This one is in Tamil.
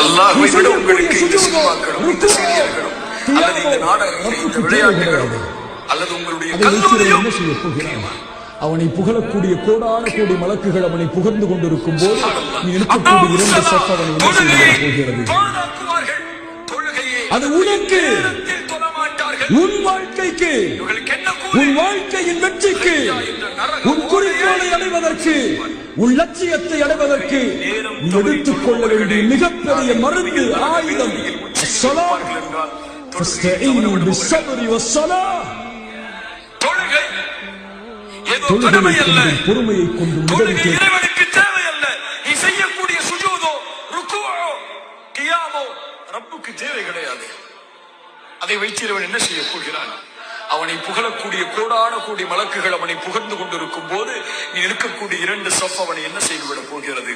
அல்லாஹ்வை விட உங்களுக்கு இந்த சினிமாக்களும் இந்த சீரியல்களும் அல்லது இந்த நாடகங்கள் இந்த விளையாட்டுகளும் அல்லது உங்களுடைய கல்லூரியும் அவனை புகழக்கூடிய கோடான கோடி மலக்குகள் அவனை புகழ்ந்து கொண்டிருக்கும் போது நீ இருக்கக்கூடிய 2 சஃப் அவனை என்ன செய்ய போகிறது? அது உனக்கு, உன் வாழ்க்கைக்கு, உன் வாழ்க்கையின் வெற்றிக்கு, உன் குறிக்கோளை அடைவதற்கு, உன் லட்சியத்தை அடைவதற்கு நீ எடுத்துக்கொள்ள வேண்டிய மிகப்பெரிய மருந்து, ஆயுதம். பொறுமையை கொண்டு இறைவனுக்கு தேவையல்ல. நீ செய்யக்கூடிய சுஜூதோ ருக்குவோ கியாமோ ரப்புக்கு தேவை கிடையாது. அதை வைத்திருவன் என்ன செய்ய போகிறான்? அவனை புகழக்கூடிய கோடான கோடி மலக்குகள் அவனை புகழ்ந்து கொண்டிருக்கும் போது நீ இருக்கக்கூடிய 2 சஃப் அவனை என்ன செய்துவிட போகிறது?